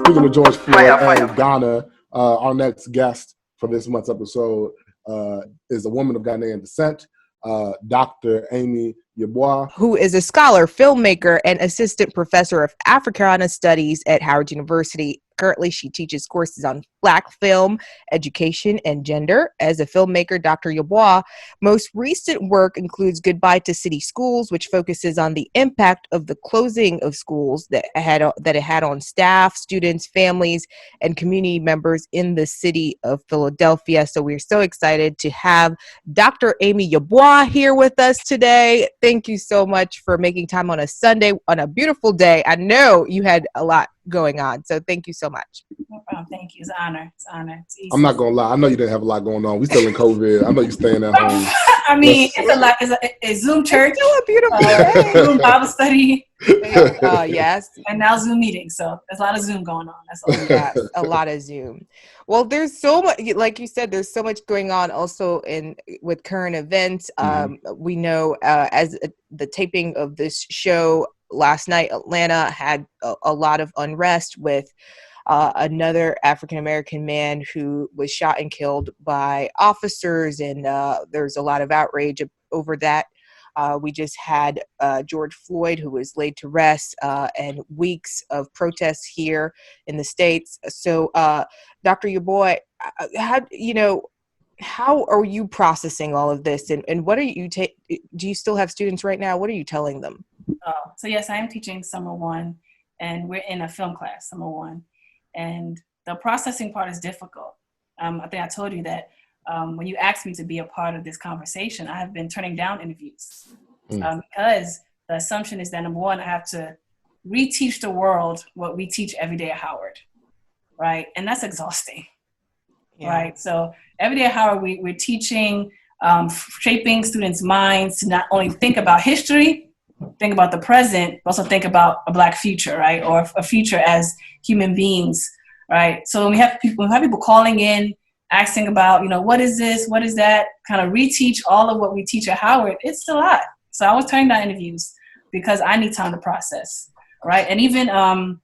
Speaking of George Floyd and Ghana, our next guest for this month's episode is a woman of Ghanaian descent, Dr. Amy Yeboah, who is a scholar, filmmaker, and assistant professor of Africana Studies at Howard University. Currently, she teaches courses on Black film, education, and gender. As a filmmaker, Dr. Yeboah most recent work includes Goodbye to City Schools, which focuses on the impact of the closing of schools that it had on staff, students, families, and community members in the city of Philadelphia. So we're so excited to have Dr. Amy Yeboah here with us today. Thank you so much for making time on a Sunday, on a beautiful day. I know you had a lot going on, so thank you so much. No problem. Thank you. It's an honor. It's an honor. It's easy. I'm not gonna lie. I know you didn't have a lot going on. We still in COVID. I know you're staying at home. I mean, it's a lot. It's a Zoom church. It's still a beautiful day. Zoom Bible study. Yes. And now Zoom meetings. So there's a lot of Zoom going on. That's all we got. A lot of Zoom. Well, there's so much, like you said, there's so much going on also with current events. We know as the taping of this show last night, Atlanta had a lot of unrest with another African-American man who was shot and killed by officers, and there's a lot of outrage over that. We just had George Floyd, who was laid to rest, and weeks of protests here in the States. So, Dr. Yeboah, how are you processing all of this, and what are you do you still have students right now? What are you telling them? So yes, I am teaching summer one, and we're in a film class, summer one, and the processing part is difficult. I think I told you that when you asked me to be a part of this conversation, I have been turning down interviews because the assumption is that, number one, I have to reteach the world what we teach every day at Howard, right? And that's exhausting, right? So every day at Howard, we're teaching, shaping students' minds to not only think about history, think about the present, but also think about a Black future, right? Or a future as human beings, right? So when we have people calling in, asking about, what is this, what is that, kind of reteach all of what we teach at Howard, it's a lot. So I was turning down interviews because I need time to process, right? And even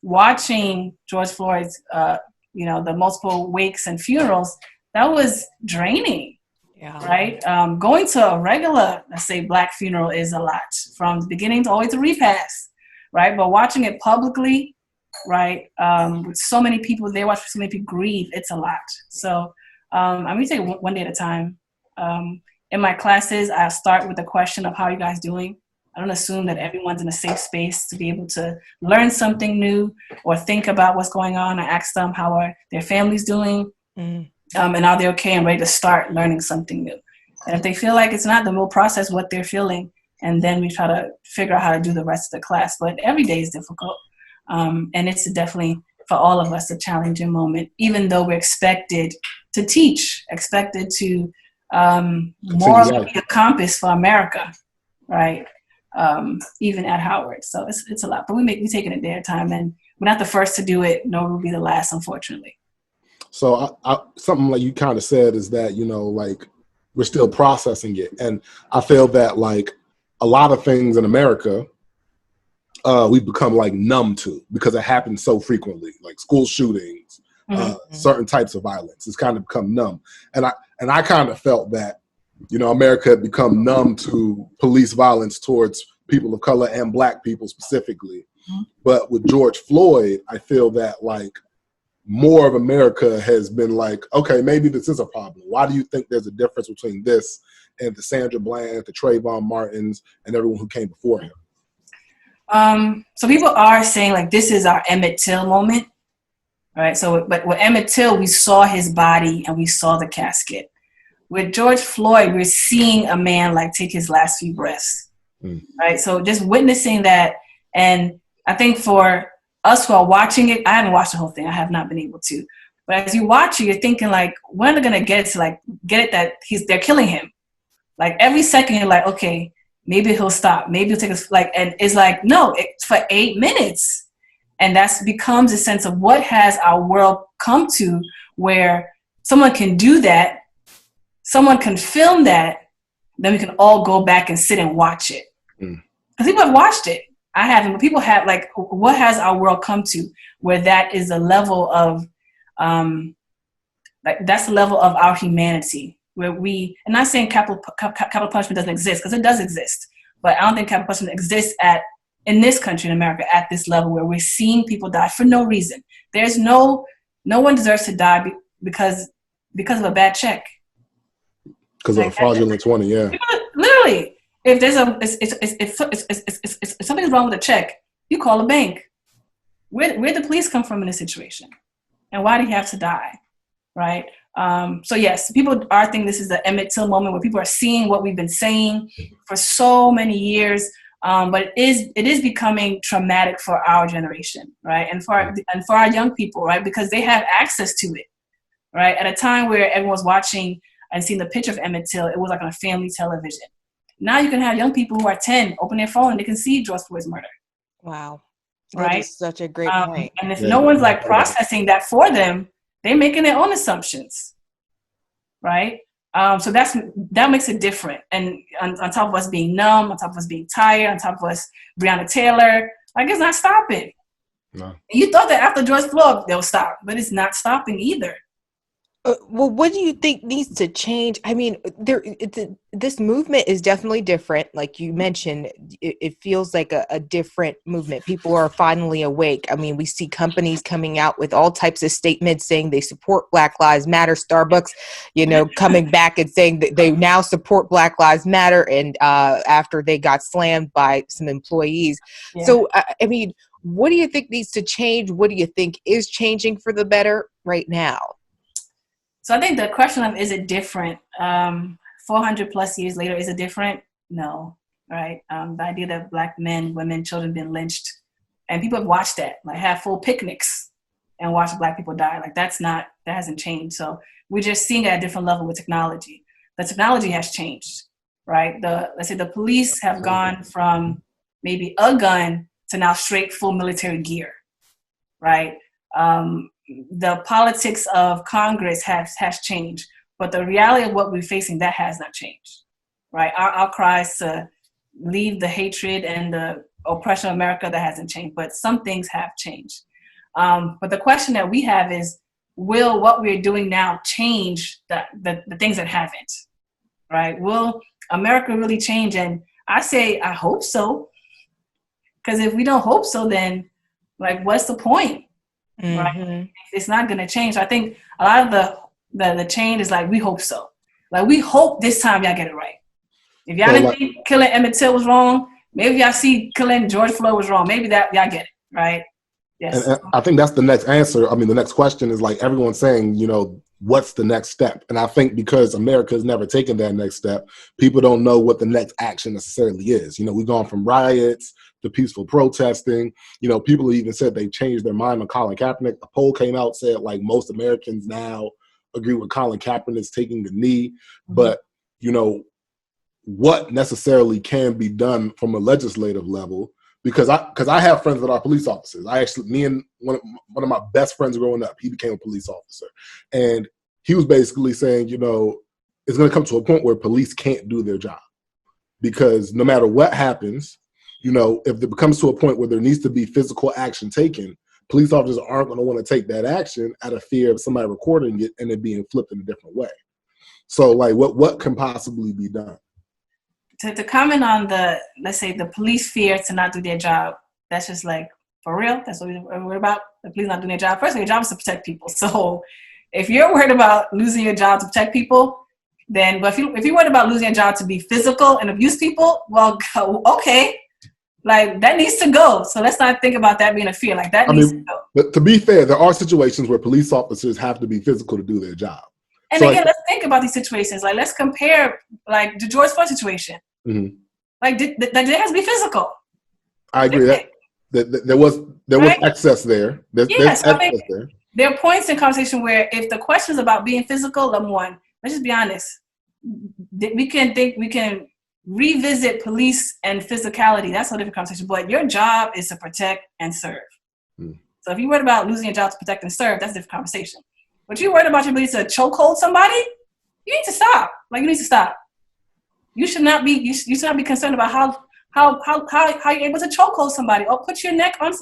watching George Floyd's, the multiple wakes and funerals, that was draining. Yeah. Right. Going to a regular, let's say, Black funeral is a lot, from the beginning to all the way to repast. Right. But watching it publicly, right, with so many people there, watch so many people grieve, it's a lot. So I'm going to take it one day at a time. In my classes, I start with the question of how are you guys doing? I don't assume that everyone's in a safe space to be able to learn something new or think about what's going on. I ask them how are their families doing. And are they okay and ready to start learning something new? And if they feel like it's not, then we'll process what they're feeling, and then we try to figure out how to do the rest of the class. But every day is difficult, and it's definitely, for all of us, a challenging moment, even though we're expected to teach, expected to morally be a compass for America, right? Even at Howard. So it's a lot, but we take it a day at a time, and we're not the first to do it, nor will be the last, unfortunately. So something like you kind of said is that, we're still processing it. And I feel that a lot of things in America, we've become numb to because it happens so frequently, like school shootings, certain types of violence. It's kind of become numb. And I kind of felt that, America had become numb to police violence towards people of color and Black people specifically. But with George Floyd, I feel that more of America has been okay, maybe this is a problem. Why do you think there's a difference between this and the Sandra Bland, the Trayvon Martins, and everyone who came before him? So people are saying this is our Emmett Till moment, right? So, but with Emmett Till, we saw his body and we saw the casket. With George Floyd, we're seeing a man take his last few breaths, right? So just witnessing that, and I think for us who are watching it, I haven't watched the whole thing. I have not been able to. But as you watch it, you're thinking when are they gonna get it that they're killing him? Every second you're okay, maybe he'll stop, maybe he'll take us and it's no, it's for 8 minutes. And that becomes a sense of what has our world come to, where someone can do that, someone can film that, then we can all go back and sit and watch it. Because people have watched it. I haven't, but people have, like, what has our world come to where that is a level of, like, that's the level of our humanity, where we, and not saying capital punishment doesn't exist, because it does exist, but I don't think capital punishment exists in this country, in America, at this level where we're seeing people die for no reason. There's no one deserves to die because of a bad check. Because of a fraudulent 20, yeah. Literally, if there's if something's wrong with a check, you call a bank. Where'd the police come from in this situation? And why do you have to die? Right? So yes, people are thinking this is the Emmett Till moment where people are seeing what we've been saying for so many years. But it is becoming traumatic for our generation, right? And for our young people, right? Because they have access to it, right? At a time where everyone's watching and seeing the picture of Emmett Till, it was like on a family television. Now you can have young people who are 10 open their phone and they can see George Floyd's murder. Wow. Right? That is such a great point. And if no one's like processing that for them, they're making their own assumptions, right? So that makes it different. And on top of us being numb, on top of us being tired, on top of us, Breonna Taylor, like, it's not stopping. No. You thought that after George Floyd, they'll stop, but it's not stopping either. Well, what do you think needs to change? I mean, this movement is definitely different. Like you mentioned, it feels like a different movement. People are finally awake. I mean, we see companies coming out with all types of statements saying they support Black Lives Matter. Starbucks, coming back and saying that they now support Black Lives Matter, and after they got slammed by some employees. Yeah. So, I mean, what do you think needs to change? What do you think is changing for the better right now? So I think the question of, is it different? 400 plus years later, is it different? No, right? The idea that Black men, women, children been lynched, and people have watched that, like have full picnics and watch Black people die. Like that hasn't changed. So we're just seeing it at a different level with technology. The technology has changed, right? Let's say the police have gone from maybe a gun to now straight full military gear, right? The politics of Congress has changed, but the reality of what we're facing, that has not changed, right? Our cries to leave the hatred and the oppression of America, that hasn't changed, but some things have changed. But the question that we have is, will what we're doing now change the things that haven't, right? Will America really change? And I say, I hope so, because if we don't hope so, then like, what's the point? Mm-hmm. Right? It's not going to change. So I think a lot of the change is like, we hope so. Like, we hope this time y'all get it right. If y'all didn't think killing Emmett Till was wrong, maybe y'all see killing George Floyd was wrong. Maybe that y'all get it, right? Yes. And I think that's the next answer. I mean, the next question is like everyone's saying, what's the next step? And I think because America has never taken that next step, people don't know what the next action necessarily is. We've gone from riots to peaceful protesting. People even said they changed their mind on Colin Kaepernick. A poll came out, said like most Americans now agree with Colin Kaepernick taking the knee. Mm-hmm. But, what necessarily can be done from a legislative level? Because I have friends that are police officers. Me and one of my best friends growing up, he became a police officer. And he was basically saying, it's going to come to a point where police can't do their job. Because no matter what happens, if it comes to a point where there needs to be physical action taken, police officers aren't going to want to take that action out of fear of somebody recording it and it being flipped in a different way. So, like, what can possibly be done? To comment on let's say the police fear to not do their job, that's just like, for real? That's what we're worried about? The police not doing their job? First, your job is to protect people. So if you're worried about losing your job to protect people, then, but if you're worried about losing your job to be physical and abuse people, well, okay. Like, that needs to go. So let's not think about that being a fear. Like, that needs to go. But to be fair, there are situations where police officers have to be physical to do their job. And so again, let's think about these situations. Like, let's compare, like, the George Floyd situation. Mm-hmm. Like, that has to be physical. I agree that there was excess there. There's excess there. There are points in conversation where if the question is about being physical, number one, let's just be honest. We can revisit police and physicality. That's a different conversation. But your job is to protect and serve. Mm. So if you're worried about losing your job to protect and serve, that's a different conversation. But if you're worried about your ability to chokehold somebody, you need to stop. Like, you need to stop. You should not be concerned about How you able to chokehold somebody or put your knee on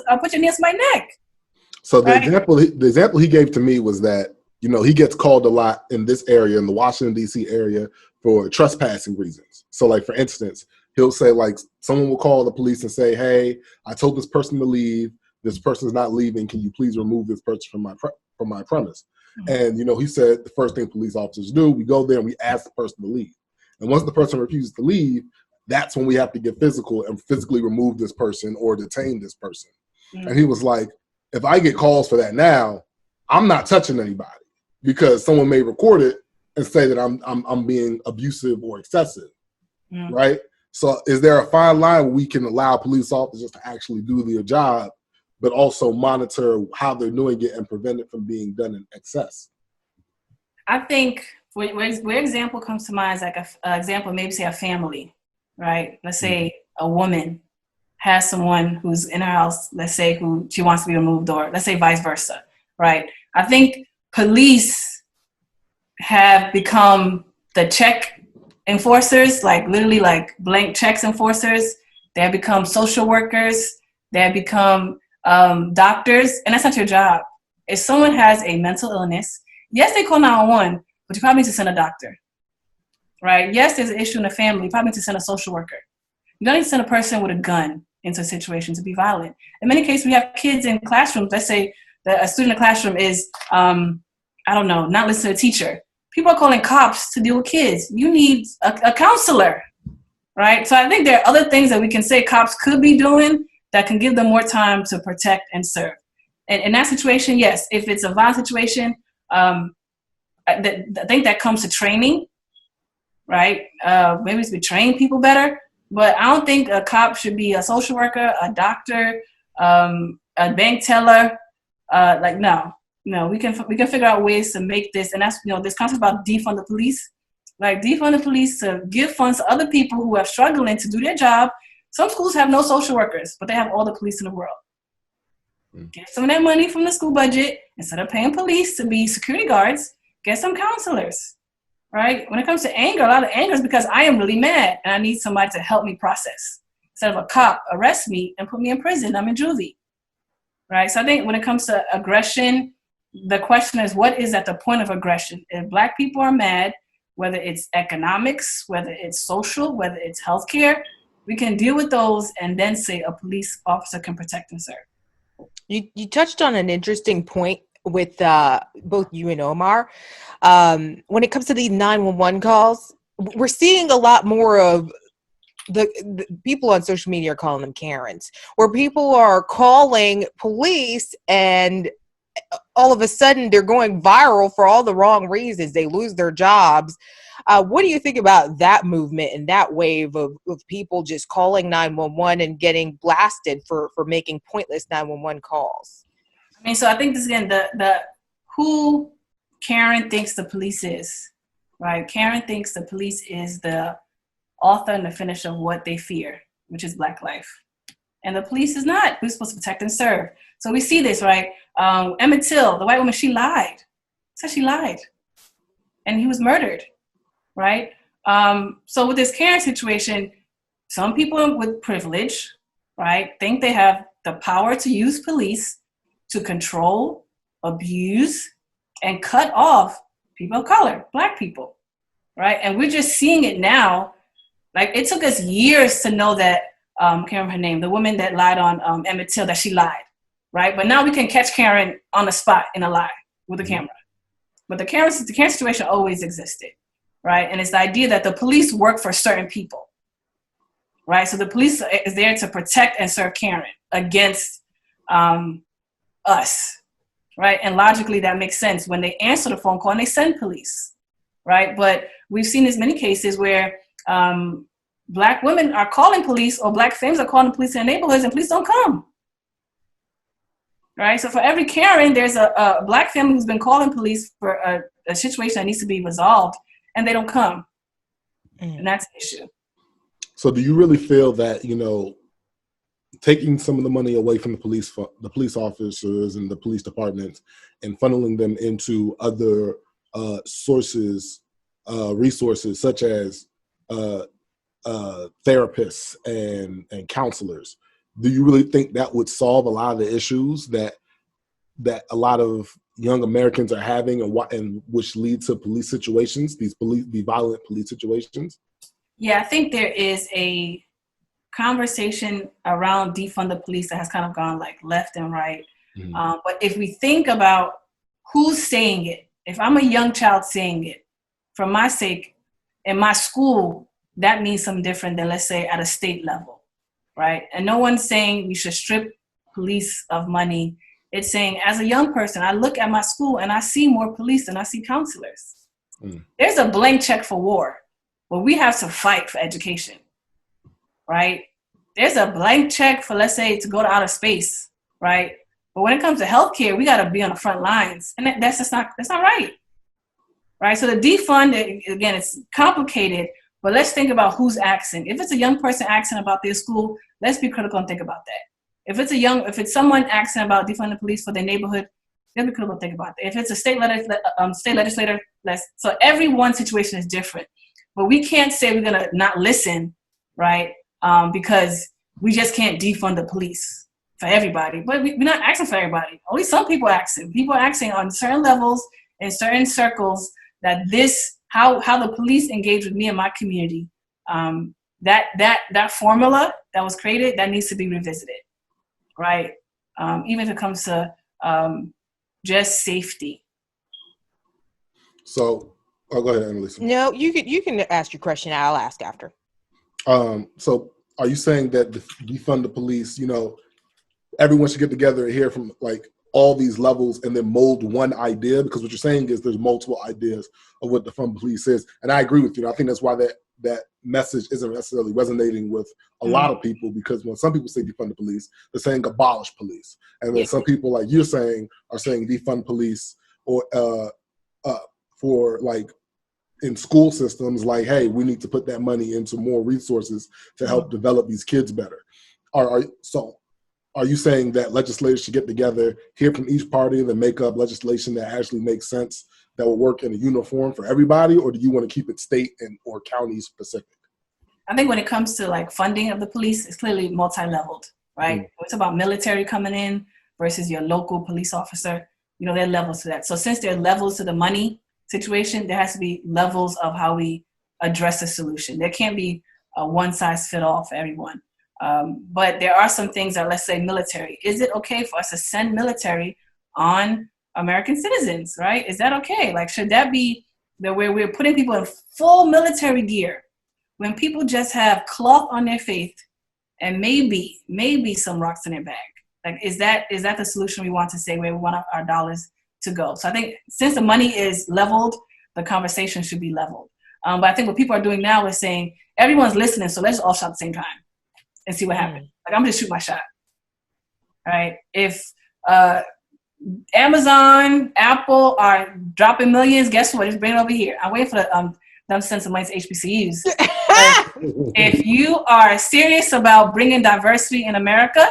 my neck? So right? the example he gave to me was that, you know, he gets called a lot in this area, in the Washington, D.C. area, for trespassing reasons. So, like, for instance, he'll say, like, someone will call the police and say, hey, I told this person to leave. This person's not leaving. Can you please remove this person from my premise? Mm-hmm. And, you know, he said the first thing police officers do, we go there and we ask the person to leave. And once the person refuses to leave, that's when we have to get physical and physically remove this person or detain this person. Mm-hmm. And he was like, if I get calls for that now, I'm not touching anybody, because someone may record it and say that I'm being abusive or excessive, right? So is there a fine line where we can allow police officers to actually do their job, but also monitor how they're doing it and prevent it from being done in excess? I think where example comes to mind is like an example, maybe say a family, right? Let's say a woman has someone who's in her house, let's say, who she wants to be removed, or let's say vice versa, right? I think police have become the check enforcers, like literally like blank checks enforcers. They have become social workers. They have become doctors, and that's not your job. If someone has a mental illness, yes, they call 911, but you probably need to send a doctor, right? Yes, there's an issue in the family. You probably need to send a social worker. You don't need to send a person with a gun into a situation to be violent. In many cases, we have kids in classrooms. Let's say that a student in a classroom is, not listening to a teacher. People are calling cops to deal with kids. You need a counselor, right? So I think there are other things that we can say cops could be doing that can give them more time to protect and serve. And in that situation, yes, if it's a violent situation, I think that comes to training, right? Maybe it's to train people better. But I don't think a cop should be a social worker, a doctor, a bank teller. No, we can figure out ways to make this, and that's, this concept about defund the police, like defund the police to give funds to other people who are struggling to do their job. Some schools have no social workers, but they have all the police in the world. Get some of that money from the school budget. Instead of paying police to be security guards, get some counselors. Right? When it comes to anger, a lot of anger is because I am really mad and I need somebody to help me process. Instead of a cop arrest me and put me in prison, I'm in juvie. Right? So I think when it comes to aggression, the question is, what is at the point of aggression? If Black people are mad, whether it's economics, whether it's social, whether it's healthcare, we can deal with those and then say a police officer can protect and serve. You touched on an interesting point with both you and Omar. When it comes to these 911 calls, we're seeing a lot more of the people on social media are calling them Karens, where people are calling police and all of a sudden they're going viral for all the wrong reasons. They lose their jobs. What do you think about that movement and that wave of people just calling 911 and getting blasted for making pointless 911 calls? I mean, so I think this again, the who Karen thinks the police is, right? Karen thinks the police is the author and the finisher of what they fear, which is Black life. And the police is not. We're supposed to protect and serve. So we see this, right? Emmett Till, the white woman, she lied. Said she lied. And he was murdered, right? So with this Karen situation, some people with privilege, right, think they have the power to use police to control, abuse, and cut off people of color, Black people, right? And we're just seeing it now. Like, it took us years to know that, can't remember her name, the woman that lied on Emmett Till, that she lied, right? But now we can catch Karen on the spot in a lie with a camera. But the Karen situation always existed, right? And it's the idea that the police work for certain people, right? So the police is there to protect and serve Karen against us, right? And logically that makes sense when they answer the phone call and they send police, right? But we've seen this many cases where Black women are calling police, or Black families are calling the police in their neighborhoods, and police don't come, right? So for every Karen, there's a Black family who's been calling police for a situation that needs to be resolved, and they don't come. And that's an issue. So do you really feel that, taking some of the money away from the police officers and the police departments and funneling them into other resources such as therapists and counselors. Do you really think that would solve a lot of the issues that a lot of young Americans are having, and which lead to police situations, these violent police situations? Yeah, I think there is a conversation around defund the police that has kind of gone like left and right. Mm-hmm. But if we think about who's saying it, if I'm a young child saying it, for my sake, in my school, that means something different than, let's say, at a state level, right? And no one's saying we should strip police of money. It's saying, as a young person, I look at my school and I see more police than I see counselors. There's a blank check for war, but we have to fight for education, right? There's a blank check for, let's say, to go to outer space, right? But when it comes to healthcare, we got to be on the front lines, and that's not right, right? So the defund, again, it's complicated, but let's think about who's asking. If it's a young person asking about their school, let's be critical and think about that. If it's someone asking about defunding the police for their neighborhood, let's be critical and think about that. If it's a state legislator, so everyone's situation is different. But we can't say we're gonna not listen, right? Because we just can't defund the police for everybody. But we're not asking for everybody. Only some people are asking. People are asking on certain levels in certain circles that how the police engage with me and my community. That formula that was created, that needs to be revisited, right? Even if it comes to just safety. So, go ahead, Annalisa. No, you can ask your question. I'll ask after. So are you saying that defund the police, everyone should get together and hear from like all these levels and then mold one idea? Because what you're saying is there's multiple ideas of what defund the police is. And I agree with you. I think that's why that message isn't necessarily resonating with a lot of people, because when some people say defund the police, they're saying abolish police. And then some people, like you're saying, are saying defund police or for like in school systems, like, hey, we need to put that money into more resources to help develop these kids better. Are you saying that legislators should get together, hear from each party, and then make up legislation that actually makes sense, that will work in a uniform for everybody, or do you want to keep it state and county specific? I think when it comes to like funding of the police, it's clearly multi-leveled, right? It's about military coming in versus your local police officer. There are levels to that. So since there are levels to the money situation, there has to be levels of how we address the solution. There can't be a one-size-fit-all for everyone. But there are some things that, let's say, military. Is it okay for us to send military on American citizens, right? Is that okay? Like, should that be the way we're putting people in full military gear when people just have cloth on their face and maybe some rocks in their bag? Like, is that the solution we want to say where we want our dollars to go? So I think since the money is leveled, the conversation should be leveled. But I think what people are doing now is saying, everyone's listening, so let's all shout at the same time and see what happens. Like, I'm just shoot my shot, right? If Amazon, Apple are dropping millions, guess what? Just bring it over here. I'm waiting for them to send some money to HBCUs. If you are serious about bringing diversity in America,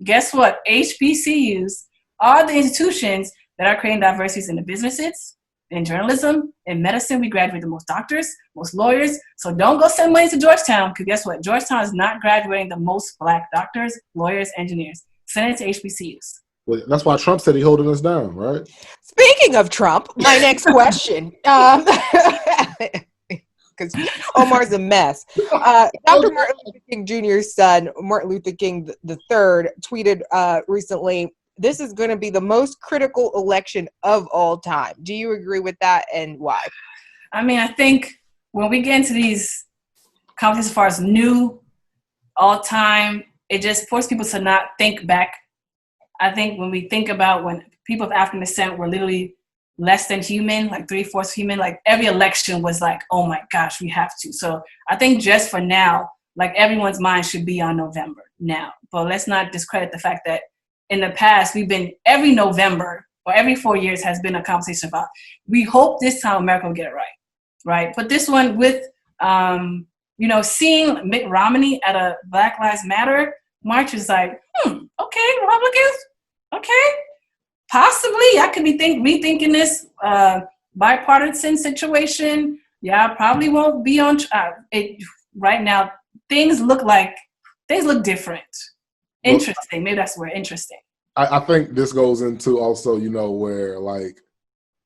guess what? HBCUs are the institutions that are creating diversities in the businesses, in journalism, in medicine. We graduate the most doctors, most lawyers. So don't go send money to Georgetown, because guess what? Georgetown is not graduating the most Black doctors, lawyers, engineers. Send it to HBCUs. Well, that's why Trump said he's holding us down, right? Speaking of Trump, my next question, because Omar's a mess. Dr. Martin Luther King Jr.'s son, Martin Luther King III, tweeted recently, "This is going to be the most critical election of all time." Do you agree with that, and why? I mean, I think when we get into these conversations as far as new, all time, it just forces people to not think back. I think when we think about when people of African descent were literally less than human, like 3/4 human, like every election was like, oh my gosh, we have to. So I think just for now, like everyone's mind should be on November now. But let's not discredit the fact that in the past, we've been every November or every 4 years has been a conversation about, we hope this time America will get it right, right? But this one with, seeing Mitt Romney at a Black Lives Matter march is like, okay, Republicans, okay. Possibly, I could be rethinking this bipartisan situation. Yeah, I probably won't be on it right now. things look different. Interesting. Maybe that's the word, interesting. I think this goes into also, where like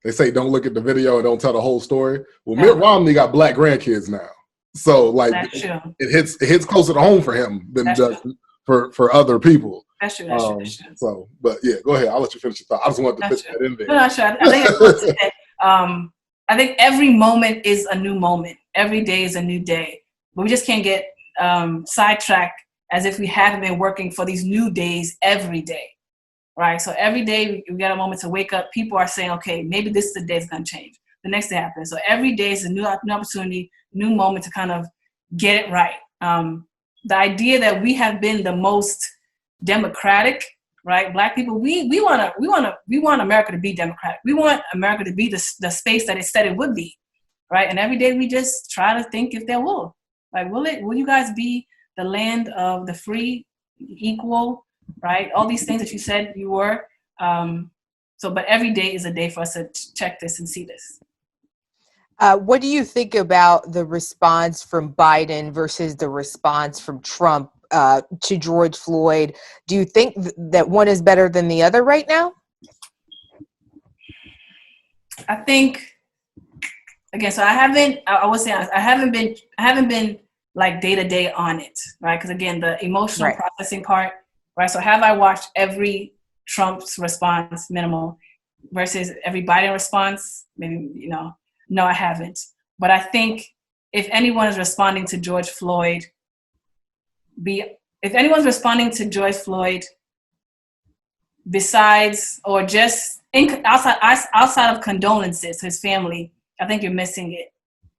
they say don't look at the video and don't tell the whole story. Well, Mitt Romney got black grandkids now. So like it hits closer to home for him than it does for other people. That's true. That's true. So, but yeah, go ahead. I'll let you finish your thought. I just wanted to put that in there. No, sure. I think every moment is a new moment. Every day is a new day. But we just can't get sidetracked as if we haven't been working for these new days every day, right? So every day we got a moment to wake up. People are saying, okay, maybe this is the day it's going to change. The next day happens. So every day is a new opportunity, new moment to kind of get it right. The idea that we have been the most democratic, right? Black people, we want America to be democratic. We want America to be the space that it said it would be, right? And every day we just try to think if there will. Like, will you guys be the land of the free, equal, right? All these things that you said you were. But every day is a day for us to check this and see this. What do you think about the response from Biden versus the response from Trump to George Floyd? Do you think that one is better than the other right now? I think, again, so I haven't been like day to day on it, right? Because again, the emotional processing part, right? So have I watched every Trump's response, minimal, versus every Biden response? Maybe, no, I haven't. But I think if anyone is responding to George Floyd, besides or just outside of condolences to his family, I think you're missing it,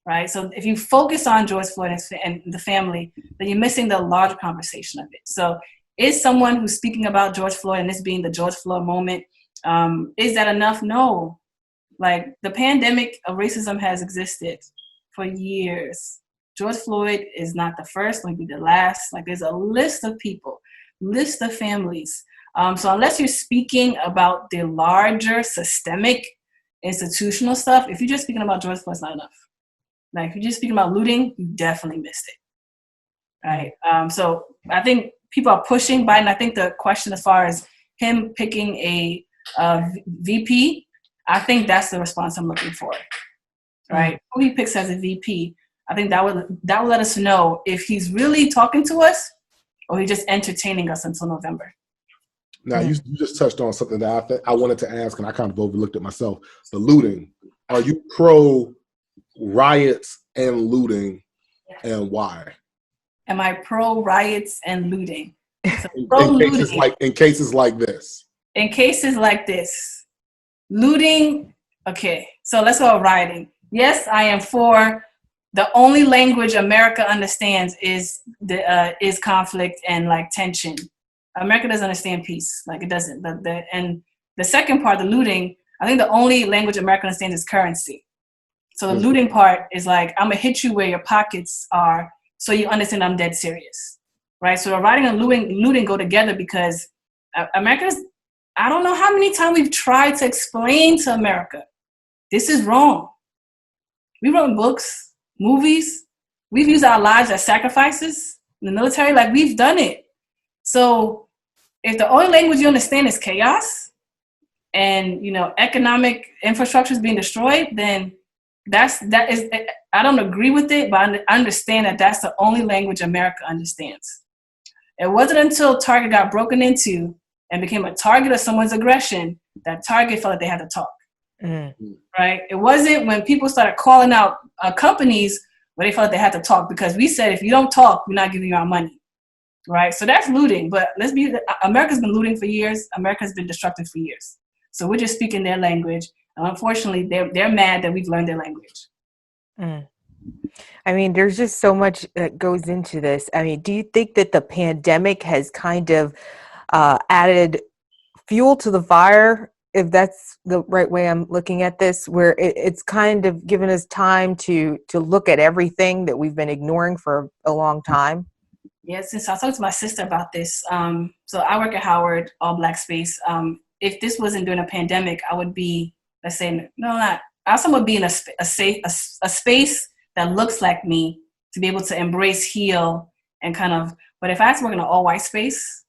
right? So if you focus on George Floyd and the family, then you're missing the larger conversation of it. So is someone who's speaking about George Floyd and this being the George Floyd moment, is that enough? No. Like, the pandemic of racism has existed for years. George Floyd is not the first, maybe the last. Like, there's a list of people, list of families. So unless you're speaking about the larger systemic institutional stuff, if you're just speaking about George Floyd, it's not enough. Like, if you're just speaking about looting, you definitely missed it, right? So I think people are pushing Biden. I think the question as far as him picking a VP, I think that's the response I'm looking for, right? Who he picks as a VP, I think that would let us know if he's really talking to us or he's just entertaining us until November. Now, you just touched on something that I wanted to ask, and I kind of overlooked it myself. The looting. Are you pro riots and looting, and why? Am I pro riots and looting? So in cases like this. In cases like this. Looting, okay, so let's go rioting. Yes, I am for the only language America understands is conflict and like tension. America doesn't understand peace, like it doesn't. And the second part, the looting, I think the only language America understands is currency. So the looting part is like, I'm gonna hit you where your pockets are so you understand I'm dead serious, right? So rioting and looting go together because America's, I don't know how many times we've tried to explain to America, this is wrong. We wrote books, movies. We've used our lives as sacrifices in the military. Like, we've done it. So if the only language you understand is chaos and, economic infrastructure is being destroyed, then that is, I don't agree with it, but I understand that that's the only language America understands. It wasn't until Target got broken into and became a target of someone's aggression that Target felt like they had to talk, right? It wasn't when people started calling out companies where they felt like they had to talk because we said, if you don't talk, we're not giving you our money, right? So that's looting, but America's been looting for years. America's been destructive for years. So we're just speaking their language. And unfortunately, they're mad that we've learned their language. I mean, there's just so much that goes into this. I mean, do you think that the pandemic has kind of added fuel to the fire, if that's the right way I'm looking at this, where it's kind of given us time to look at everything that we've been ignoring for a long time? Yeah, since I talked to my sister about this, so I work at Howard, all Black space. If this wasn't during a pandemic, I would be, let's say, no, not. I also would be in a space that looks like me to be able to embrace, heal, and kind of, but if I had to work in an all white space,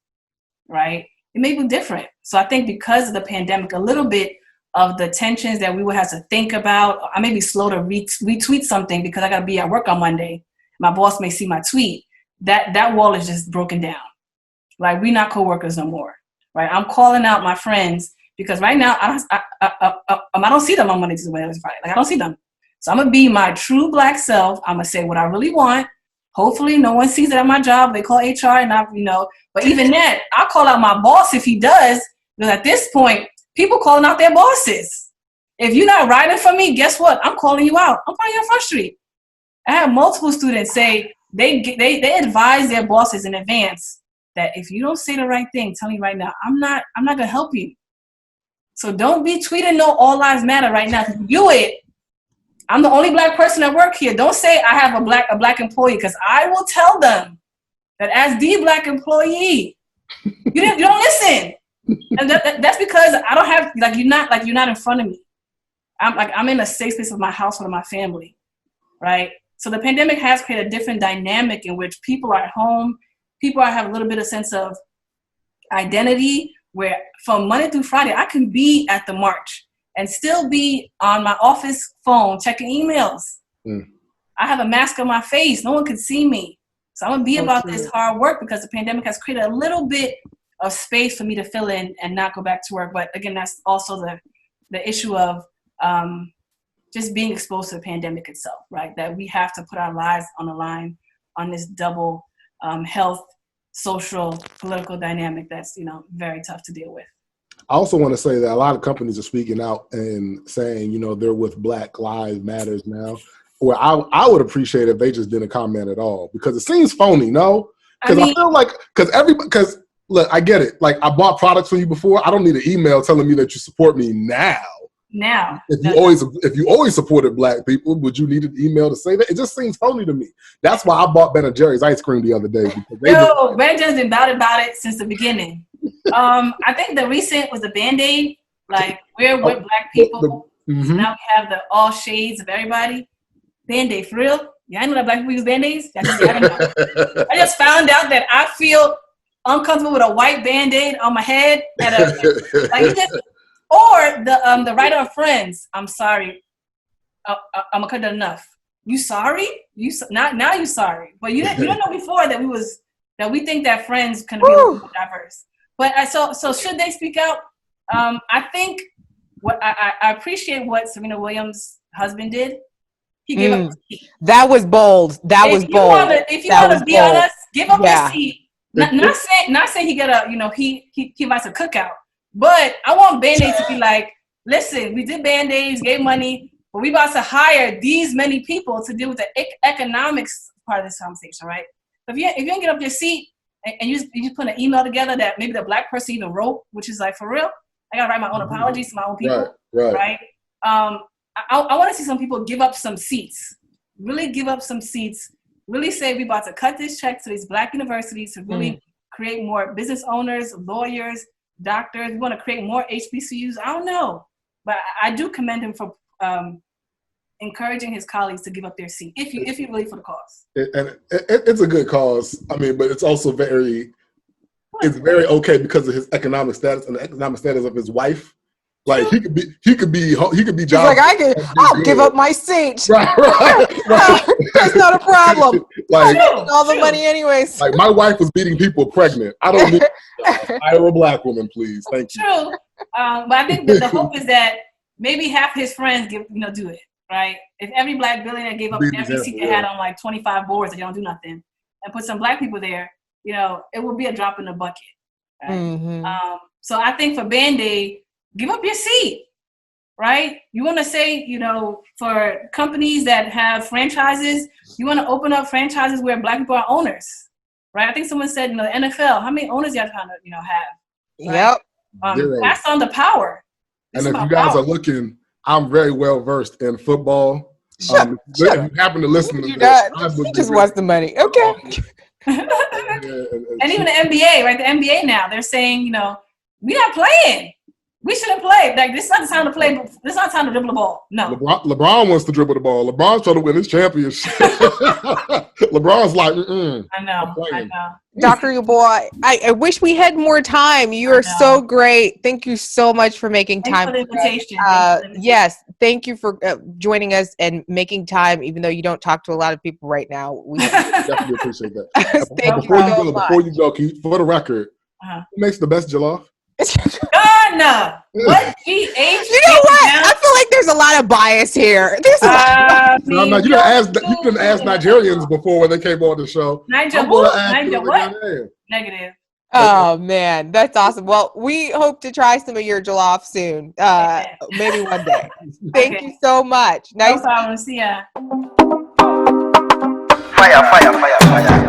right, it may be different. So I think because of the pandemic, a little bit of the tensions that we would have to think about, I may be slow to retweet something because I got to be at work on Monday. My boss may see my tweet. That wall is just broken down. Like, we're not coworkers no more, right? I'm calling out my friends because right now I don't see them on Monday, Tuesday, Wednesday, Friday. Like, I don't see them. So I'm gonna be my true Black self. I'm gonna say what I really want. Hopefully, no one sees it at my job. They call HR, and But even that, I'll call out my boss if he does. Because at this point, people calling out their bosses. If you're not riding for me, guess what? I'm calling you out. I'm calling you on Front Street. I have multiple students say they advise their bosses in advance that if you don't say the right thing, tell me right now, I'm not gonna help you. So don't be tweeting no all lives matter right now. If you do it, I'm the only Black person at work here. Don't say I have a black employee, because I will tell them that as the Black employee, you don't listen. And that's because I don't have, you're not in front of me. I'm in a safe space with my household and my family, right? So the pandemic has created a different dynamic in which people are at home. People have a little bit of sense of identity, where from Monday through Friday, I can be at the march and still be on my office phone checking emails. I have a mask on my face. No one can see me. So I'm going to be about this hard work because the pandemic has created a little bit of space for me to fill in and not go back to work. But again, that's also the issue of just being exposed to the pandemic itself, right? That we have to put our lives on the line on this double health, social, political dynamic that's, very tough to deal with. I also want to say that a lot of companies are speaking out and saying, they're with Black Lives Matters now. Where I would appreciate if they just didn't comment at all, because it seems phony, no? Because I feel like, because look, I get it. Like, I bought products from you before. I don't need an email telling me that you support me now. If you always supported Black people, would you need an email to say that? It just seems phony to me. That's why I bought Ben & Jerry's ice cream the other day. Ben & Jerry's been about it since the beginning. I think the recent was the Band-Aid. Like, we're with Black people. So now we have the all shades of everybody. Band-Aid, for real? Yeah, I know that Black people use Band-Aids. I just found out that I feel uncomfortable with a white Band-Aid on my head. Or the writer of Friends. I'm sorry. I'm gonna cut that enough. You sorry? Now you sorry. But you didn't know before that we think that Friends can be a little more diverse. But so should they speak out? I think what I appreciate what Serena Williams' husband did. He gave up his seat. That was bold. If you want to be on us, give up your seat. Not saying he got he invites a cookout. But I want Band-Aid to be like, listen, we did Band-Aids, gave money, but we about to hire these many people to deal with the economics part of this conversation, right? If you don't get up your seat and you put an email together that maybe the Black person even wrote, which is like, for real, I gotta write my own apologies to my own people, right? I want to see some people give up some seats, really give up some seats, really say we about to cut this check to these Black universities to really create more business owners, lawyers, doctors. We want to create more HBCUs. I don't know, but I do commend him for encouraging his colleagues to give up their seat if you really for the cause. It's a good cause. I mean, but it's also very okay because of his economic status and the economic status of his wife. Like, he could be He's like, I'll give up my seat. Right. That's not a problem. Like, all the money anyways. Like, my wife was beating people pregnant. I don't need hire a Black woman, please. Thank you. True. But I think that the hope is that maybe half his friends do it, right? If every Black billionaire gave up every seat they had on like 25 boards that don't do nothing and put some Black people there, it would be a drop in the bucket. Right? So I think for Band-Aid, give up your seat, right? You want to say, for companies that have franchises, you want to open up franchises where Black people are owners, right? I think someone said, the NFL, how many owners y'all trying to, have? Right? Yep. Pass on the power. And if you guys are looking, I'm very well versed in football. Shut up. If you happen to listen to this, he just wants the money. Okay. And even the NBA, right? The NBA now, they're saying, we're not playing. We shouldn't play. Like, this is not the time to play. This is not the time to dribble the ball. No. LeBron wants to dribble the ball. LeBron's trying to win his championship. LeBron's like, I know. Dr. Yeboah, I wish we had more time. You are so great. Thank you so much for making time. Thanks for the invitation. Yes, thank you for joining us and making time, even though you don't talk to a lot of people right now. We definitely appreciate that. Before you go, for the record, who makes the best jollof? No. What? GH? You know what? I feel like there's a lot of bias here. There's a lot. No, you didn't ask Nigerians before when they came on the show. Niger what? Negative. Oh man, that's awesome. Well, we hope to try some of your jollof soon. Maybe one day. Thank you so much. No problem. See ya. Fire.